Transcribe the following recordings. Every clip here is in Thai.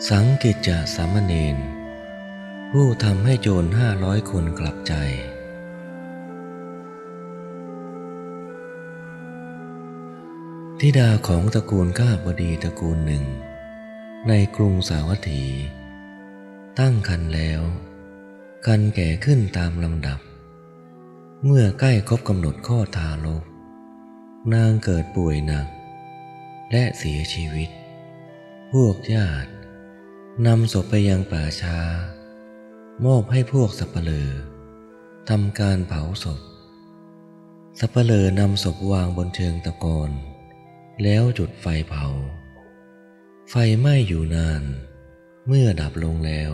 สังกิจจสามเณรผู้ทำให้โจร500 คนกลับใจธิดาของตระกูลข้าบดีตระกูลหนึ่งในกรุงสาวัตถีตั้งครรภ์แล้วครรภ์แก่ขึ้นตามลำดับเมื่อใกล้ครบกำหนดคลอดทารกนางเกิดป่วยหนักและเสียชีวิตพวกญาตินำศพไปยังป่าช้ามอบให้พวกสัปเหร่อทำการเผาศพสัปเหร่อนำศพวางบนเชิงตะกอนแล้วจุดไฟเผาไฟไหม้อยู่นานเมื่อดับลงแล้ว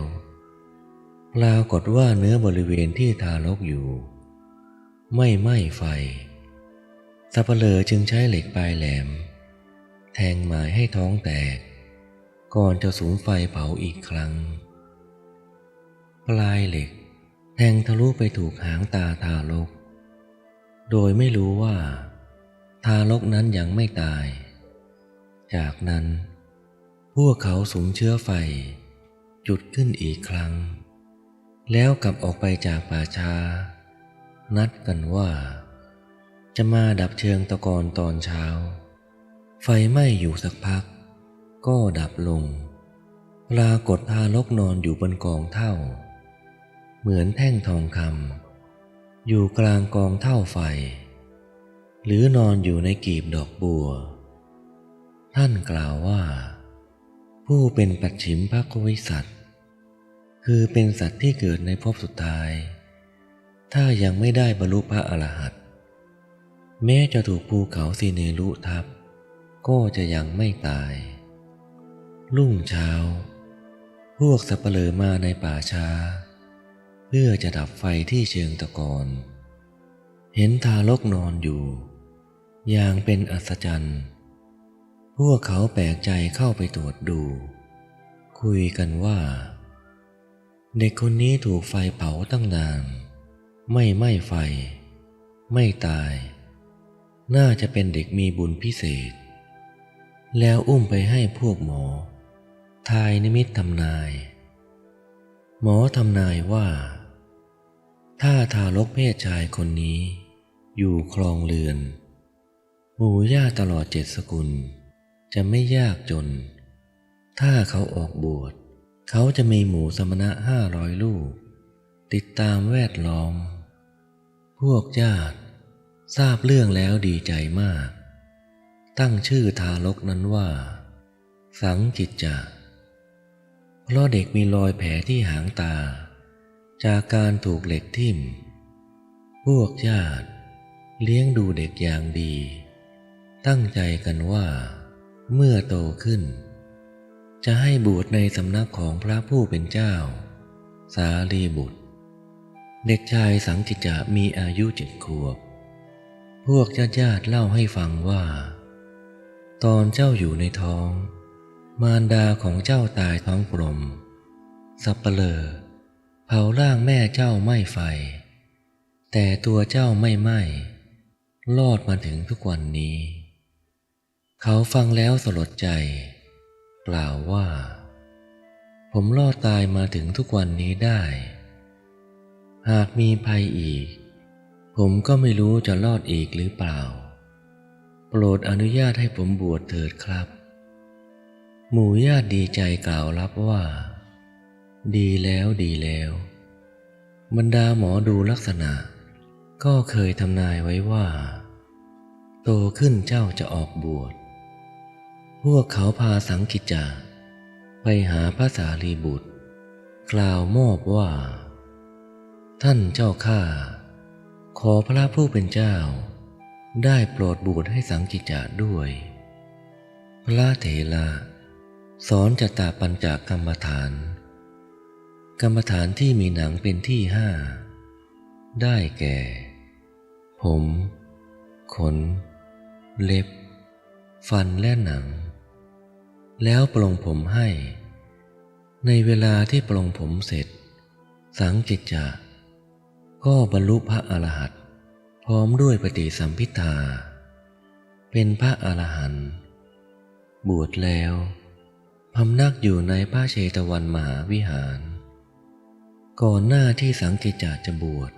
ปรากฏว่าเนื้อบริเวณที่ทารกอยู่ไม่ไหม้ไฟสัปเหร่อจึงใช้เหล็กปลายแหลมแทงหมายให้ท้องแตกก่อนจะสูญไฟเผาอีกครั้งปลายเหล็กแทงทะลุไปถูกหางตาทารกโดยไม่รู้ว่าทารกนั้นยังไม่ตายจากนั้นพวกเขาสุมเชื้อไฟจุดขึ้นอีกครั้งแล้วกลับออกไปจากป่าช้านัดกันว่าจะมาดับเชิงตะกอนตอนเช้าไฟไหม้อยู่สักพักก็ดับลงปรากฏทารกนอนอยู่บนกองเถ้าเหมือนแท่งทองคำอยู่กลางกองเถ้าไฟหรือนอนอยู่ในกีบดอกบัวท่านกล่าวว่าผู้เป็นปัจฉิมภควิสัตว์คือเป็นสัตว์ที่เกิดในภพสุดท้ายถ้ายังไม่ได้บรรลุพระอรหันต์แม้จะถูกภูเขาสิเนรุทับก็จะยังไม่ตายรุ่งเช้าพวกสัปเหร่อมาในป่าช้าเพื่อจะดับไฟที่เชิงตะกอนเห็นทารกนอนอยู่อย่างเป็นอัศจรรย์พวกเขาแปลกใจเข้าไปตรวจดูคุยกันว่าเด็กคนนี้ถูกไฟเผาตั้งนานไม่ไหม้ไฟไม่ตายน่าจะเป็นเด็กมีบุญพิเศษแล้วอุ้มไปให้พวกหมอทายนิมิตทำนายหมอทำนายว่าถ้าทารกเพศชายคนนี้อยู่ครองเรือนหมู่ญาติตลอด7 สกุลจะไม่ยากจนถ้าเขาออกบวชเขาจะมีหมู่สมณะ500 รูปติดตามแวดล้อมพวกญาติทราบเรื่องแล้วดีใจมากตั้งชื่อทารกนั้นว่าสังกิจจาเพราะเด็กมีรอยแผลที่หางตาจากการถูกเหล็กทิ่มพวกญาติเลี้ยงดูเด็กอย่างดีตั้งใจกันว่าเมื่อโตขึ้นจะให้บวชในสำนักของพระผู้เป็นเจ้าสารีบุตรเด็กชายสังกิจจะมีอายุ7 ขวบพวกญาติเล่าให้ฟังว่าตอนเจ้าอยู่ในท้องมารดาของเจ้าตายท้องกลมสัปเหร่อเผาร่างแม่เจ้าไหม้ไฟแต่ตัวเจ้าไม่ไหม้รอดมาถึงทุกวันนี้เขาฟังแล้วสลดใจกล่าวว่าผมรอดตายมาถึงทุกวันนี้ได้หากมีภัยอีกผมก็ไม่รู้จะรอดอีกหรือเปล่าโปรดอนุญาตให้ผมบวชเถิดครับหมู่ญาติดีใจกล่าวรับว่าดีแล้วดีแล้วบรรดาหมอดูลักษณะก็เคยทำนายไว้ว่าโตขึ้นเจ้าจะออกบวชพวกเขาพาสังกิจจาไปหาพระสารีบุตรกล่าวมอบว่าท่านเจ้าข้าขอพระผู้เป็นเจ้าได้โปรดบวชให้สังกิจจาด้วยพระเถระสอนจตปัญจกรรมฐานกรรมฐานที่มีหนังเป็นที่5ได้แก่ผมขนเล็บฟันและหนังแล้วปลงผมให้ในเวลาที่ปลงผมเสร็จสังกิจจะก็บรรลุพระอรหันต์พร้อมด้วยปฏิสัมภิทาเป็นพระอรหันต์บวชแล้ว พำนักอยู่ในพระเชตวันมหาวิหารก่อนหน้าที่สังกิจจาจะบวช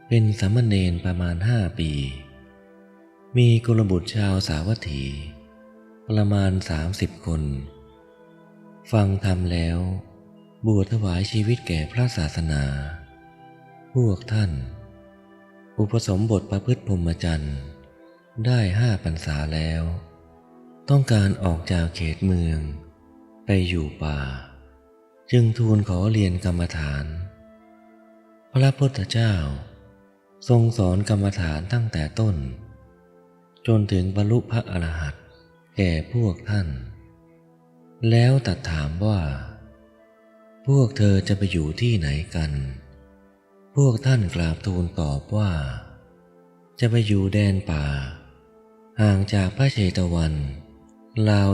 เป็นสามเณรประมาณ5 ปีมีกุลบุตรชาวสาวัตถีประมาณ30 คนฟังธรรมแล้วบวชถวายชีวิตแก่พระศาสนาพวกท่านอุปสมบทประพฤติพรหมจรรย์ได้5 พรรษาแล้วต้องการออกจากเขตเมืองไปอยู่ป่าจึงทูลขอเรียนกรรมฐานพระพุทธเจ้าทรงสอนกรรมฐานตั้งแต่ต้นจนถึงบรรลุพระอรหันต์แก่พวกท่านแล้วตรัสถามว่าพวกเธอจะไปอยู่ที่ไหนกันพวกท่านกราบทูลตอบว่าจะไปอยู่แดนป่าห่างจากพระเชตวันราว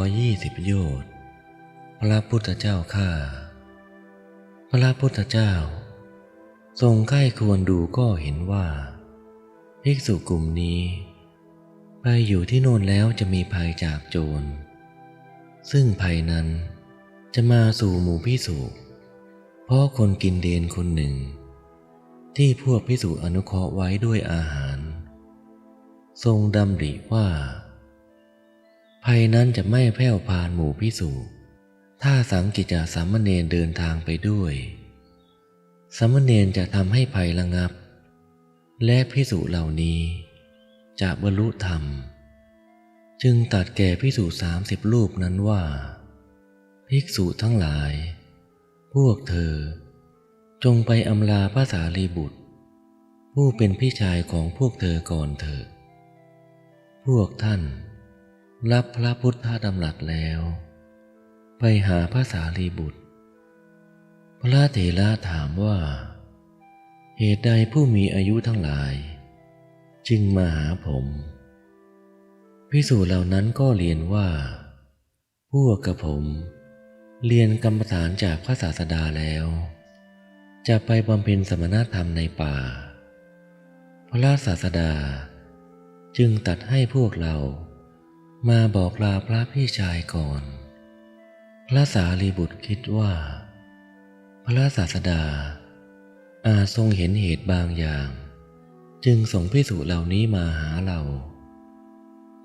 120 โยชน์พระพุทธเจ้าข้าพระพุทธเจ้าทรงใกล้ควรดูก็เห็นว่าภิกษุกลุ่มนี้ไปอยู่ที่โน่นแล้วจะมีภัยจากโจรซึ่งภัยนั้นจะมาสู่หมู่ภิกษุเพราะคนกินเดนคนหนึ่งที่พวกภิกษุอนุเคราะห์ไว้ด้วยอาหารทรงดำริว่าภัยนั้นจะไม่แพร่พานหมู่ภิกษุถ้าสังกิจจสามเณรเดินทางไปด้วยสามเณรจะทำให้ภัยระงับและภิกษุเหล่านี้จะบรรลุธรรมจึงตรัสแก่ภิกษุ30 รูปนั้นว่าภิกษุทั้งหลายพวกเธอจงไปอำลาพระสารีบุตรผู้เป็นพี่ชายของพวกเธอก่อนเถิดพวกท่านรับพระพุทธดำรัสแล้วไปหาพระสารีบุตรพระเถระถามว่าเหตุใดผู้มีอายุทั้งหลายจึงมาหาผมภิกษุเหล่านั้นก็เรียนว่าพวกกระผมเรียนกรรมฐานจากพระศาสดาแล้วจะไปบำเพ็ญสมณธรรมในป่าพระศาสดาจึงตรัสให้พวกเรามาบอกลาพระพี่ชายก่อนพระสารีบุตรคิดว่าพระศาสดาอาจทรงเห็นเหตุบางอย่างจึงส่งภิกษุเหล่านี้มาหาเรา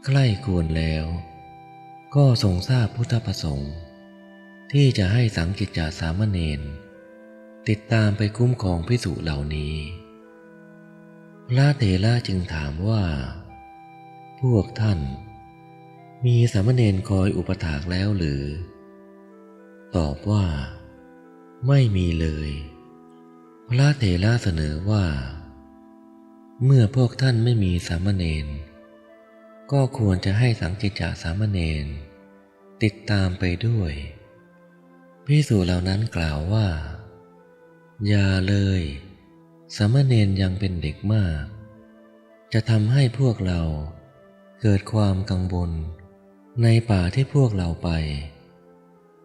ใกล้ควรแล้วก็ทรงทราบพุทธประสงค์ที่จะให้สังกิจจสามเณรติดตามไปคุ้มครองภิกษุเหล่านี้พระเถระจึงถามว่าพวกท่านมีสามเณรคอยอุปถากแล้วหรือตอบว่าไม่มีเลยพระเถระเสนอว่าเมื่อพวกท่านไม่มีสามเณรก็ควรจะให้สังกิจจสามเณรติดตามไปด้วยภิกษุเหล่านั้นกล่าวว่าอย่าเลยสามเณรยังเป็นเด็กมากจะทำให้พวกเราเกิดความกังวลในป่าที่พวกเราไป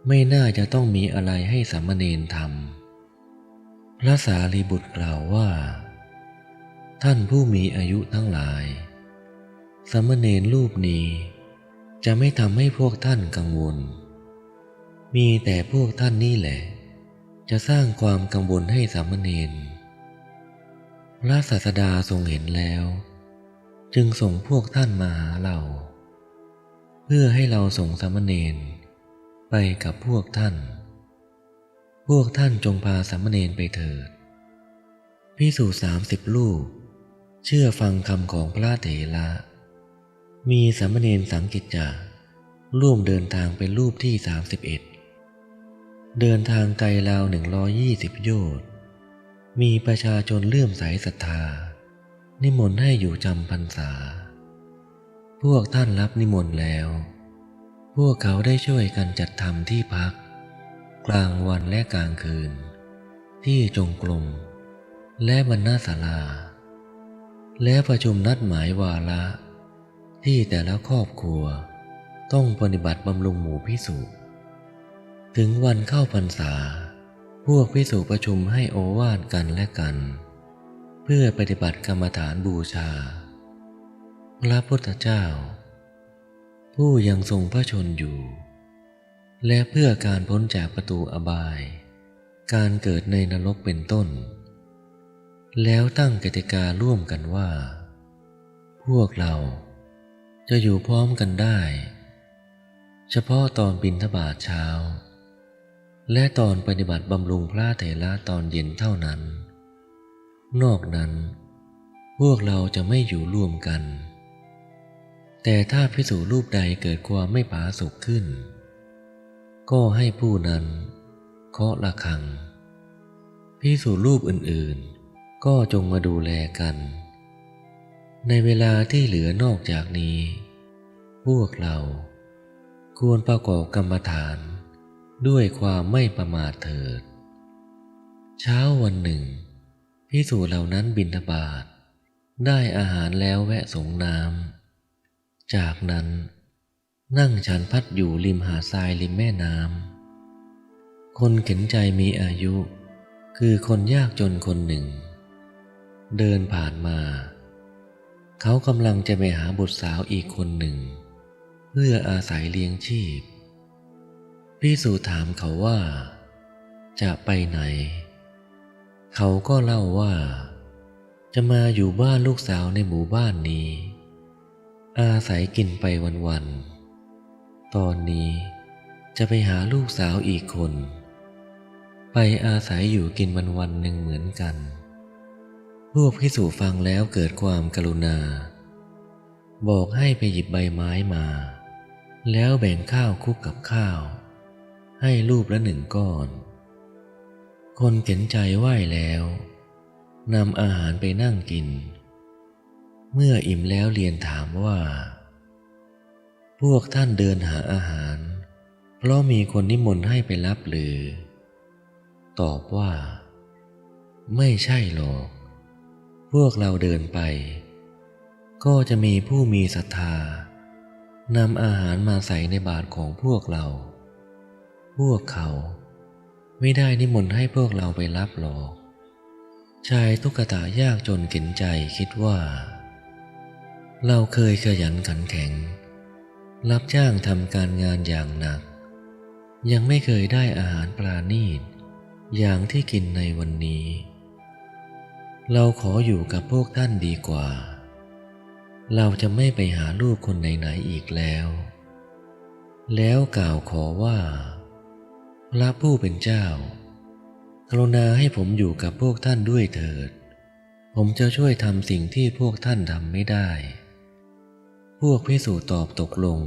ไม่น่าจะต้องมีอะไรให้สามเณรทำพระสารีบุตรกล่าวว่าท่านผู้มีอายุทั้งหลายสามเณรรูปนี้จะไม่ทำให้พวกท่านกังวลมีแต่พวกท่านนี่แหละจะสร้างความกังวลให้สามเณรพระศาสดาทรงเห็นแล้วจึงส่งพวกท่านมาหาเราเพื่อให้เราส่งสามเณรไปกับพวกท่านจงพาสามเณรไปเถิดภิกษุ30 รูปเชื่อฟังคำของพระเถระมีสามเณรสังกิจจาร่วมเดินทางเป็นรูปที่31เดินทางไกลราว120 โยชน์มีประชาชนเลื่อมใสศรัทธานิมนต์ให้อยู่จำพรรษาพวกท่านรับนิมนต์แล้วพวกเขาได้ช่วยกันจัดทำที่พักกลางวันและกลางคืนที่จงกรมและบรรณศาลาและประชุมนัดหมายวาระที่แต่ละครอบครัวต้องปฏิบัติบำรุงหมู่ภิกษุถึงวันเข้าพรรษาพวกภิกษุประชุมให้โอวาทกันและกันเพื่อปฏิบัติกรรมฐานบูชาพระพุทธเจ้าผู้ยังทรงพระชนอยู่ และเพื่อการพ้นจากประตูอบายการเกิดในนรกเป็นต้นแล้วตั้งกติการ่วมกันว่าพวกเราจะอยู่พร้อมกันได้เฉพาะตอนบิณฑบาตเช้าและตอนปฏิบัติบำรุงพระเถระตอนเย็นเท่านั้นนอกนั้นพวกเราจะไม่อยู่ร่วมกันแต่ถ้าภิกษุรูปใดเกิดความไม่ผาสุกขึ้นก็ให้ผู้นั้นเคาะระฆังภิกษุรูปอื่นๆก็จงมาดูแลกันในเวลาที่เหลือนอกจากนี้พวกเราควรประกอบกรรมฐานด้วยความไม่ประมาทเถิดเช้าวันหนึ่งภิกษุเหล่านั้นบิณฑบาตได้อาหารแล้วแวะสงน้ำจากนั้นนั่งฉันพัดอยู่ริมหาดทรายริมแม่น้ำคนเข็นใจมีอายุคือคนยากจนคนหนึ่งเดินผ่านมาเขากำลังจะไปหาบุตรสาวอีกคนหนึ่งเพื่ออาศัยเลี้ยงชีพภิกษุถามเขาว่าจะไปไหนเขาก็เล่าว่าจะมาอยู่บ้านลูกสาวในหมู่บ้านนี้อาศัยกินไปวันๆตอนนี้จะไปหาลูกสาวอีกคนไปอาศัยอยู่กินวันๆหนึ่งเหมือนกันพวกภิกษุฟังแล้วเกิดความกรุณาบอกให้ไปหยิบใบไม้มาแล้วแบ่งข้าวคลุกกับข้าวให้รูปละ1 ก้อนคนเข็นใจไหว้แล้วนำอาหารไปนั่งกินเมื่ออิ่มแล้วเรียนถามว่าพวกท่านเดินหาอาหารเพราะมีคนนิมนต์ให้ไปรับหรือตอบว่าไม่ใช่หรอกพวกเราเดินไปก็จะมีผู้มีศรัทธานำอาหารมาใส่ในบาตรของพวกเราพวกเขาไม่ได้นิมนต์ให้พวกเราไปรับหรอกชายทุกขตายากจนเข็นใจคิดว่าเราเคยขยันขันแข็งรับจ้างทำการงานอย่างหนักยังไม่เคยได้อาหารปราณีตอย่างที่กินในวันนี้เราขออยู่กับพวกท่านดีกว่าเราจะไม่ไปหาลูกคนไหนๆอีกแล้วกล่าวขอว่าพระผู้เป็นเจ้ากรุณาให้ผมอยู่กับพวกท่านด้วยเถิดผมจะช่วยทำสิ่งที่พวกท่านทำไม่ได้พวกภิกษุตอบตกลง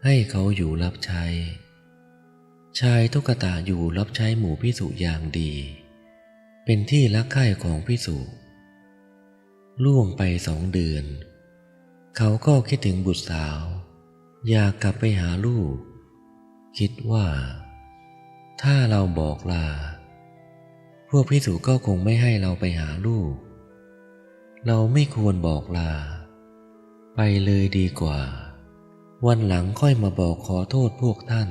ให้เขาอยู่รับใช้ชายทุกขตาอยู่รับใช้หมู่ภิกษุอย่างดีเป็นที่รักใคร่ของภิกษุล่วงไป2 เดือนเขาก็คิดถึงบุตรสาวอยากกลับไปหาลูกคิดว่าถ้าเราบอกลาพวกภิกษุก็คงไม่ให้เราไปหาลูกเราไม่ควรบอกลาไปเลยดีกว่าวันหลังค่อยมาบอกขอโทษพวกท่าน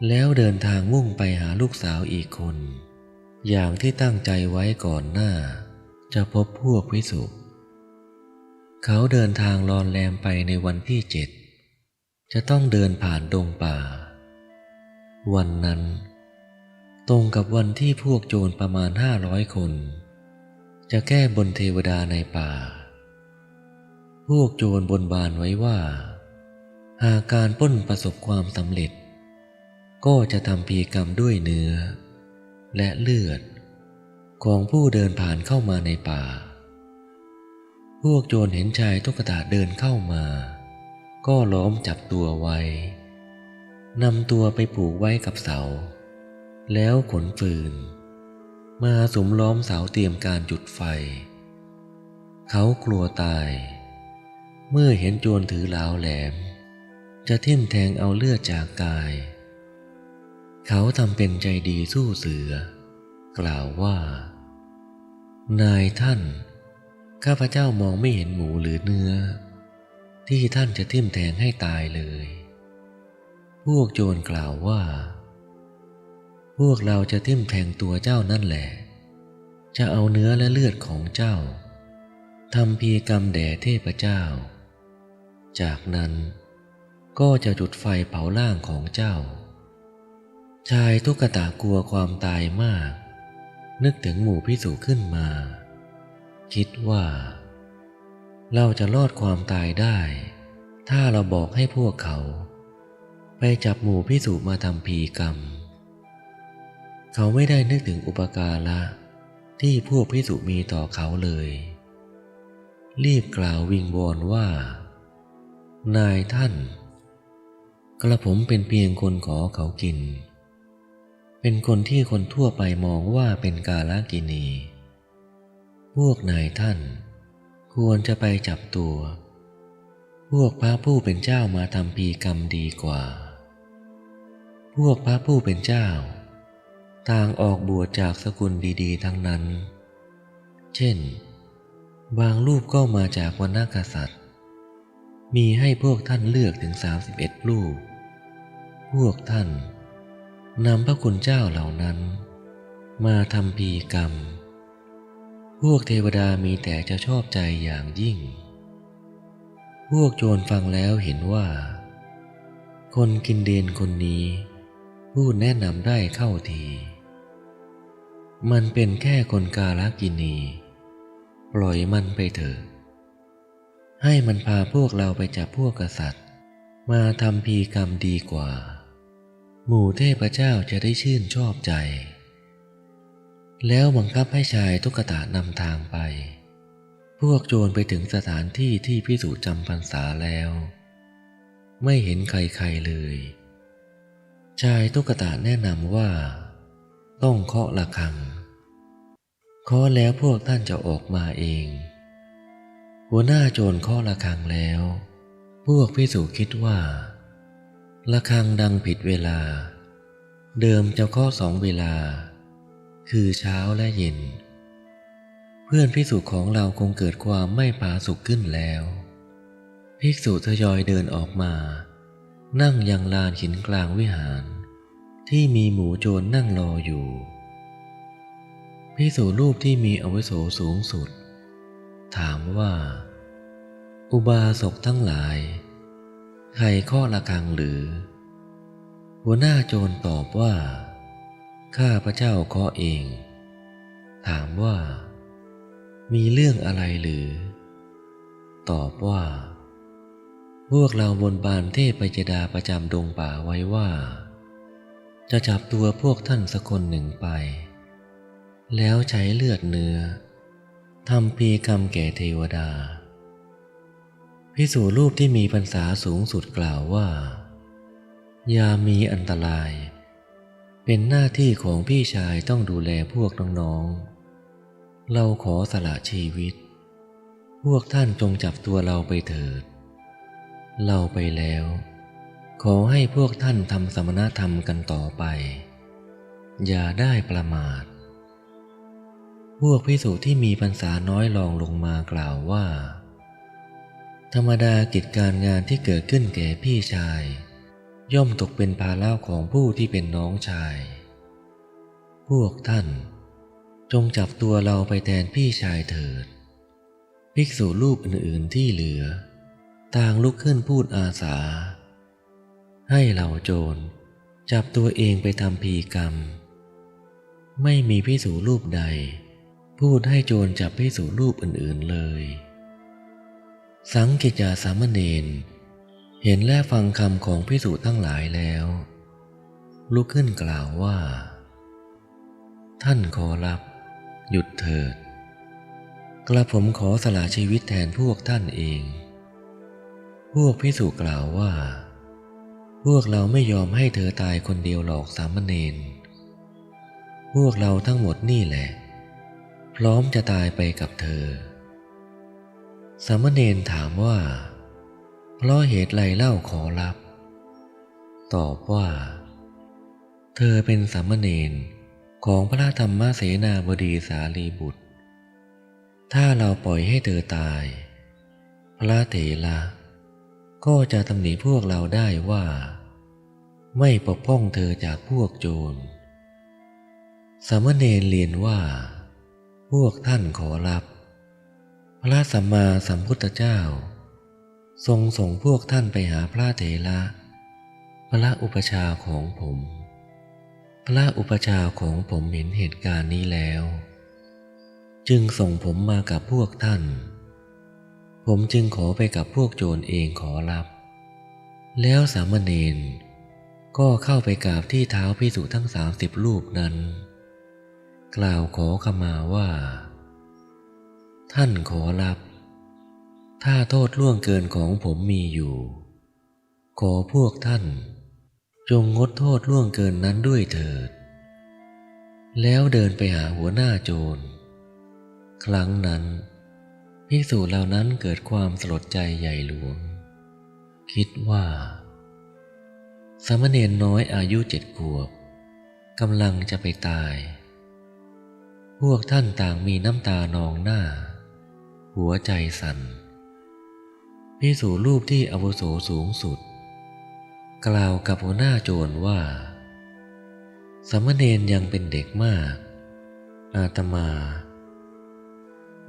แล้วเดินทางมุ่งไปหาลูกสาวอีกคนอย่างที่ตั้งใจไว้ก่อนหน้าจะพบพวกภิกษุเขาเดินทางลอนแรมไปในวันที่ 7จะต้องเดินผ่านดงป่าวันนั้นตรงกับวันที่พวกโจรประมาณ500 คนจะแก้บนเทวดาในป่าพวกโจรบนบานไว้ว่าหากการปล้นประสบความสำเร็จก็จะทำพิธีกรรมด้วยเนื้อและเลือดของผู้เดินผ่านเข้ามาในป่าพวกโจรเห็นชายตุ๊กตาเดินเข้ามาก็ล้อมจับตัวไว้นำตัวไปผูกไว้กับเสาแล้วขนฟืนมาสุมล้อมเสาเตรียมการจุดไฟเขากลัวตายเมื่อเห็นโจรถือหลาแหลมจะทิ่มแทงเอาเลือดจากกายเขาทำเป็นใจดีสู้เสือกล่าวว่านายท่านข้าพเจ้ามองไม่เห็นหมูหรือเนื้อที่ท่านจะทิ่มแทงให้ตายเลยพวกโจรกล่าวว่าพวกเราจะทิ่มแทงตัวเจ้านั่นแหละจะเอาเนื้อและเลือดของเจ้าทำพิธีกรรมแด่เทพเจ้าจากนั้น ก็จะจุดไฟเผาร่างของเจ้าชายตุ๊กตากลัวความตายมากนึกถึงหมู่ภิกษุขึ้นมาคิดว่าเราจะรอดความตายได้ถ้าเราบอกให้พวกเขาไปจับหมู่ภิกษุมาทำพีกรรมเขาไม่ได้นึกถึงอุปการะที่พวกภิกษุมีต่อเขาเลยรีบกล่าววิงวอนว่านายท่านกระผมเป็นเพียงคนขอเขากินเป็นคนที่คนทั่วไปมองว่าเป็นกาลกิณีพวกนายท่านควรจะไปจับตัวพวกพระผู้เป็นเจ้ามาทำพีกรรมดีกว่าพวกพระผู้เป็นเจ้าต่างออกบวชจากสกุลดีๆทั้งนั้นเช่นบางรูปก็มาจากวรรณกษัตริย์มีให้พวกท่านเลือกถึง31รูปพวกท่านนำพระคุณเจ้าเหล่านั้นมาทำพีกรรมพวกเทวดามีแต่จะชอบใจอย่างยิ่งพวกโจรฟังแล้วเห็นว่าคนกินเดนคนนี้พูดแนะนำได้เข้าทีมันเป็นแค่คนกาลกิณีปล่อยมันไปเถอะให้มันพาพวกเราไปจับพวกกษัตริย์มาทำพีกรรมดีกว่าหมู่เทพเจ้าจะได้ชื่นชอบใจแล้วบังคับให้ชายตุ๊กตานำทางไปพวกโจรไปถึงสถานที่ที่ภิกษุจำพรรษาแล้วไม่เห็นใครๆเลยชายตุ๊กตาแนะนำว่าต้องเคาะระฆังเคาะแล้วพวกท่านจะออกมาเองหัวหน้าโจรเคาะระฆังแล้วพวกภิกษุคิดว่าระฆังดังผิดเวลาเดิมจะเคาะ2 เวลาคือเช้าและเย็นเพื่อนภิกษุของเราคงเกิดความไม่ผาสุกขึ้นแล้วภิกษุทยอยเดินออกมานั่งยังลานหินกลางวิหารที่มีหมู่โจรนั่งรออยู่ภิกษุรูปที่มีอาวุโสสูงสุดถามว่าอุบาสกทั้งหลายใครเคาะระฆังหรือหัวหน้าโจรตอบว่าข้าพระเจ้าเคาะเองถามว่ามีเรื่องอะไรหรือตอบว่าพวกเราบนบานเทพยดาประจำดงป่าไว้ว่าจะจับตัวพวกท่านสักคนหนึ่งไปแล้วใช้เลือดเนื้อทำพีกรรมแก่เทวดาภิกษุรูปที่มีพรรษาสูงสุดกล่าวว่าอย่ามีอันตรายเป็นหน้าที่ของพี่ชายต้องดูแลพวกน้องๆเราขอสละชีวิตพวกท่านจงจับตัวเราไปเถิดเราไปแล้วขอให้พวกท่านทำสมณธรรมกันต่อไปอย่าได้ประมาทพวกภิกษุที่มีพรรษาน้อยรองลงมากล่าวว่าธรรมดากิจการงานที่เกิดขึ้นแก่พี่ชายย่อมตกเป็นภาระของผู้ที่เป็นน้องชายพวกท่านจงจับตัวเราไปแทนพี่ชายเถิดภิกษุรูปอื่นๆที่เหลือต่างลุกขึ้นพูดอาสาให้เหล่าโจรจับตัวเองไปทำพีกรรมไม่มีภิกษุรูปใดพูดให้โจรจับภิกษุรูปอื่นๆเลยสังกิจจาสามเณรเห็นและฟังคำของภิกษุทั้งหลายแล้วลุกขึ้นกล่าวว่าท่านขอรับหยุดเถิดกระผมขอสละชีวิตแทนพวกท่านเองพวกภิกษุกล่าวว่าพวกเราไม่ยอมให้เธอตายคนเดียวหรอกสามเณรพวกเราทั้งหมดนี่แหละพร้อมจะตายไปกับเธอสามเณรถามว่าเพราะเหตุไรเล่าขอรับตอบว่าเธอเป็นสามเณรของพระธรรมเสนาบดีสารีบุตรถ้าเราปล่อยให้เธอตายพระเถระก็จะตำหนิพวกเราได้ว่าไม่ปกป้องเธอจากพวกโจรสามเณรเรียนว่าพวกท่านขอรับพระสัมมาสัมพุทธเจ้า ทรงส่งพวกท่านไปหาพระเถระพระอุปชฌาย์ของผม พระอุปชฌาย์ของผมเห็นเหตุการณ์นี้แล้วจึงส่งผมมากับพวกท่านผมจึงขอไปกับพวกโจรเองขอรับแล้วสามเณรก็เข้าไปกราบที่เท้าภิกษุทั้ง30 รูปนั้นกล่าวขอขมาว่าท่านขอรับถ้าโทษล่วงเกินของผมมีอยู่ขอพวกท่านจงงดโทษล่วงเกินนั้นด้วยเถิดแล้วเดินไปหาหัวหน้าโจรครั้งนั้นภิกษุเหล่านั้นเกิดความสลดใจใหญ่หลวงคิดว่าสามเณรน้อยอายุ7 ขวบกำลังจะไปตายพวกท่านต่างมีน้ำตานองหน้าหัวใจสั่นภิกษุรูปที่อาวุโสสูงสุดกล่าวกับหัวหน้าโจรว่าสามเณรยังเป็นเด็กมากอาตมา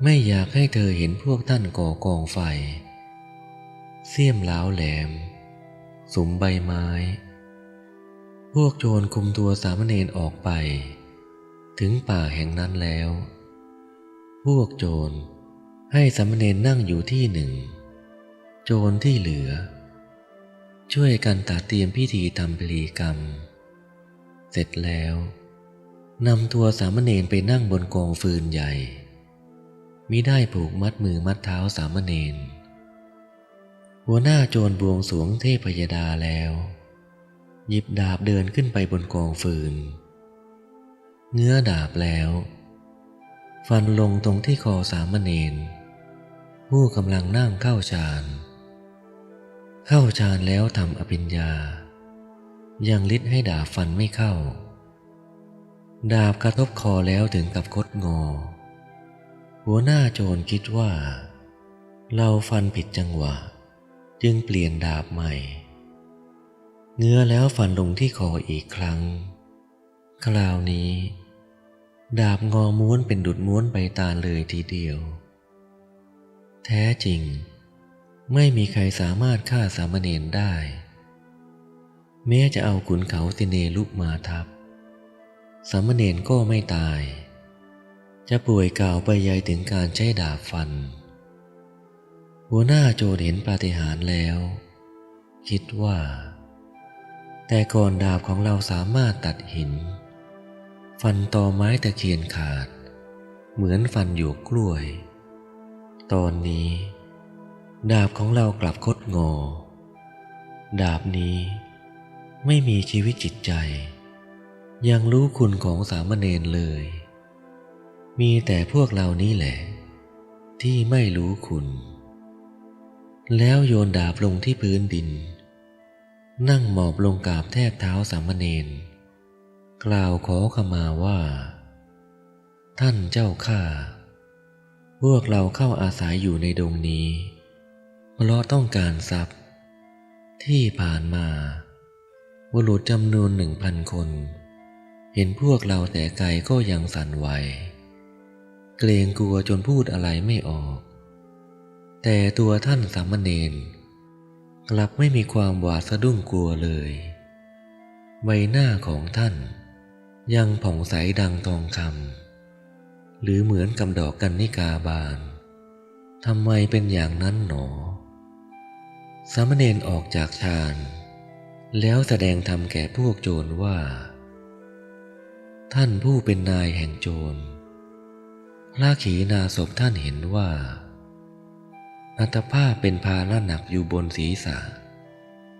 ไม่อยากให้เธอเห็นพวกท่านก่อกองไฟเสี้ยมล้าวแหลมสุมใบไม้พวกโจรคุมตัวสามเณรออกไปถึงป่าแห่งนั้นแล้วพวกโจรให้สามเณรนั่งอยู่ที่หนึ่งโจรที่เหลือช่วยกันตัดเตรียมพิธีทำพิธีกรรมเสร็จแล้วนำตัวสามเณรไปนั่งบนกองฟืนใหญ่มิได้ผูกมัดมือมัดเท้าสามเณรหัวหน้าโจรบวงสรวงเทพยดาแล้วหยิบดาบเดินขึ้นไปบนกองฟืนเงื้อดาบแล้วฟันลงตรงที่คอสามเณรผู้กำลังนั่งเข้าฌานแล้วทำอภิญญายังฤทธิ์ให้ดาบฟันไม่เข้าดาบกระทบคอแล้วถึงกับคดงอหัวหน้าโจรคิดว่าเราฟันผิดจังหวะจึงเปลี่ยนดาบใหม่เงื้อแล้วฟันลงที่คออีกครั้งคราวนี้ดาบงอม้วนเป็นดุจม้วนใบตาลเลยทีเดียวแท้จริงไม่มีใครสามารถฆ่าสามเณรได้แม้จะเอาขุนเขาสิเนลุมาทับสามเณรก็ไม่ตายจะป่วยกล่าวไปใหญ่ถึงการใช้ดาบฟันหัวหน้าโจรเห็นปาฏิหาริย์แล้วคิดว่าแต่ก่อนดาบของเราสามารถตัดหินฟันตอไม้ตะเคียนขาดเหมือนฟันหยวกกล้วยตอนนี้ดาบของเรากลับคดงอดาบนี้ไม่มีชีวิตจิตใจยังรู้คุณของสามเณรเลยมีแต่พวกเรานี้แหละที่ไม่รู้คุณแล้วโยนดาบลงที่พื้นดินนั่งหมอบลงกราบแทบเท้าสามเณรกล่าวขอขมาว่าท่านเจ้าข้าพวกเราเข้าอาศัยอยู่ในดงนี้เพราะต้องการทรัพย์ที่ผ่านมาบุรุษจำนวน1,000 คนเห็นพวกเราแต่ไกลก็ยังสั่นไหวเกรงกลัวจนพูดอะไรไม่ออกแต่ตัวท่านสามเณรกลับไม่มีความหวาดสะดุ้งกลัวเลยใบหน้าของท่านยังผ่องใสดังทองคำหรือเหมือนกับดอกกันนิกาบานทำไมเป็นอย่างนั้นหนอสามเณรออกจากฌานแล้วแสดงธรรมแก่พวกโจรว่าท่านผู้เป็นนายแห่งโจรพระขีณาสพท่านเห็นว่าอัตภาพเป็นภาระหนักอยู่บนศีรษะ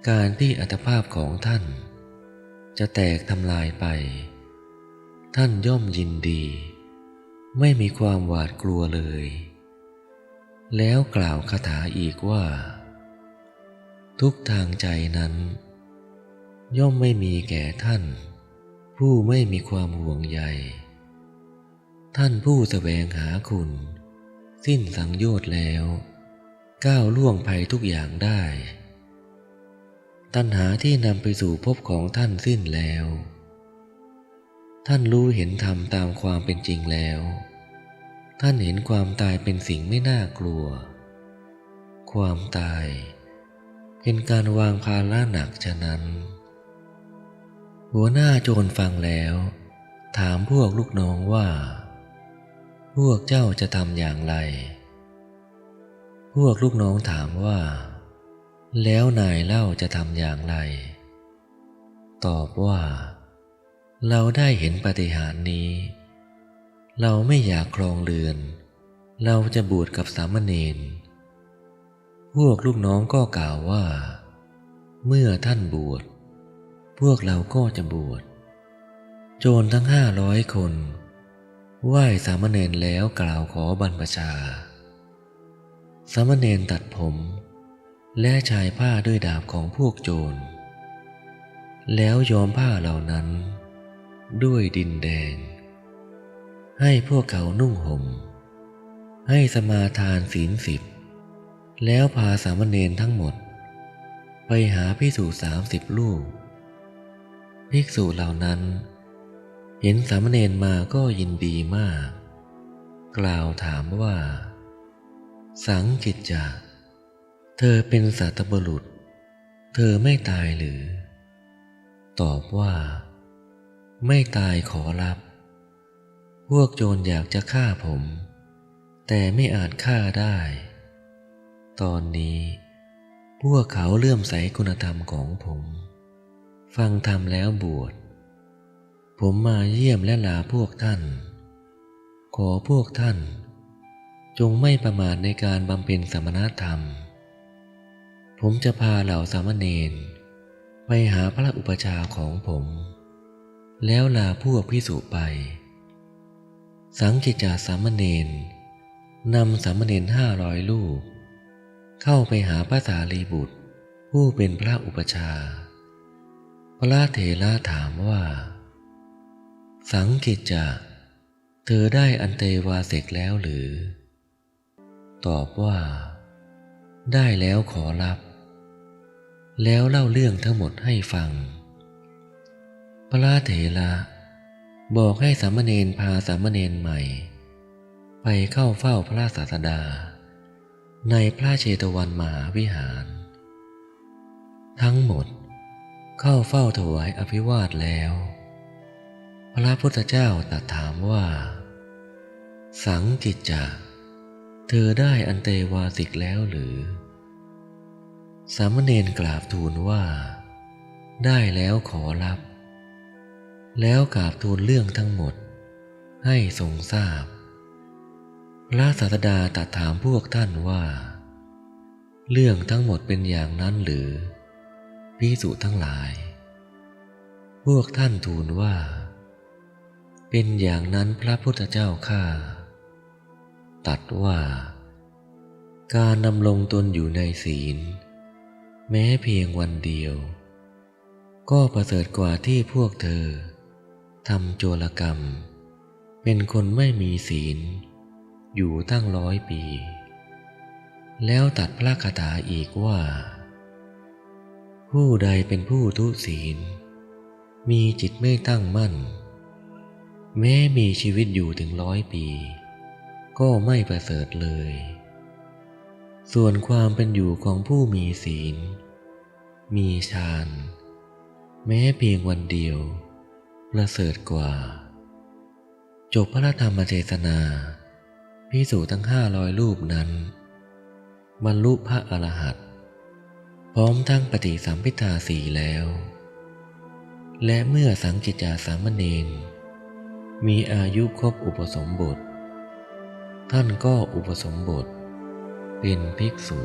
การที่อัตภาพของท่านจะแตกทำลายไปท่านย่อมยินดีไม่มีความหวาดกลัวเลยแล้วกล่าวคาถาอีกว่าทุกทางใจนั้นย่อมไม่มีแก่ท่านผู้ไม่มีความห่วงใยท่านผู้แสวงหาคุณสิ้นสังโยชน์แล้วก้าวล่วงภัยทุกอย่างได้ตัณหาที่นำไปสู่ภพของท่านสิ้นแล้วท่านรู้เห็นธรรมตามความเป็นจริงแล้วท่านเห็นความตายเป็นสิ่งไม่น่ากลัวความตาย เป็นการวางภาระหนักฉะนั้นหัวหน้าโจรฟังแล้วถามพวกลูกน้องว่าพวกเจ้าจะทำอย่างไรพวกลูกน้องถามว่าแล้วนายเล่าจะทำอย่างไรตอบว่าเราได้เห็นปาฏิหาริย์นี้เราไม่อยากครองเรือนเราจะบวชกับสามเณรพวกลูกน้องก็กล่าวว่าเมื่อท่านบวชพวกเราก็จะบวชโจรทั้ง500 คนไหว้สามเณรแล้วกล่าวขอบรรพชาสามเณรตัดผมและชายผ้าด้วยดาบของพวกโจรแล้วย้อมผ้าเหล่านั้นด้วยดินแดงให้พวกเขานุ่งห่มให้สมาทานศีล10แล้วพาสามเณรทั้งหมดไปหาภิกษุ30 รูปภิกษุเหล่านั้นเห็นสามเณรมาก็ยินดีมากกล่าวถามว่าสังกิจจาเธอเป็นสัตบุรุษเธอไม่ตายหรือตอบว่าไม่ตายขอรับพวกโจรอยากจะฆ่าผมแต่ไม่อาจฆ่าได้ตอนนี้พวกเขาเลื่อมใสคุณธรรมของผมฟังธรรมแล้วบวชผมมาเยี่ยมและลาพวกท่านขอพวกท่านจงไม่ประมาทในการบำเพ็ญสมณธรรมผมจะพาเหล่าสามเณรไปหาพระอุปชฌาย์ของผมแล้วลาพวกภิกษุไปสังกิจจาสามเณรนำสามเณร500 รูปเข้าไปหาพระสารีบุตรผู้เป็นพระอุปชฌาย์พระเถระถามว่าสังกิจจาเธอได้อันเตวาสิกแล้วหรือตอบว่าได้แล้วขอรับแล้วเล่าเรื่องทั้งหมดให้ฟังพระเถระบอกให้สามเณรพาสามเณรใหม่ไปเข้าเฝ้าพระศาสดาในพระเชตวันมหาวิหารทั้งหมดเข้าเฝ้าถวายอภิวาทแล้วพระพุทธเจ้าตรัสถามว่าสังกิจจาเธอได้อันเตวาสิกแล้วหรือสามเณรกราบทูลว่าได้แล้วขอรับแล้วกราบทูลเรื่องทั้งหมดให้ทรงทราบพระศาสดาตรัสถามพวกท่านว่าเรื่องทั้งหมดเป็นอย่างนั้นหรือภิกษุทั้งหลายพวกท่านทูลว่าเป็นอย่างนั้นพระพุทธเจ้าข้าตรัสว่าการดำรงตนอยู่ในศีลแม้เพียงวันเดียวก็ประเสริฐกว่าที่พวกเธอทำโจรกรรมเป็นคนไม่มีศีลอยู่ตั้ง100 ปีแล้วตัดพระคาถาอีกว่าผู้ใดเป็นผู้ทุศีลมีจิตไม่ตั้งมั่นแม้มีชีวิตอยู่ถึง100 ปีก็ไม่ประเสริฐเลยส่วนความเป็นอยู่ของผู้มีศีลมีฌานแม้เพียงวันเดียวประเสริฐกว่าจบพระธรรมเทศนาภิกษุทั้ง500 รูปนั้นบรรลุพระอรหันต์พร้อมทั้งปฏิสัมภิทา4แล้วและเมื่อสังกิจจาสามเณรมีอายุครบอุปสมบทท่านก็อุปสมบทเป็นภิกษุ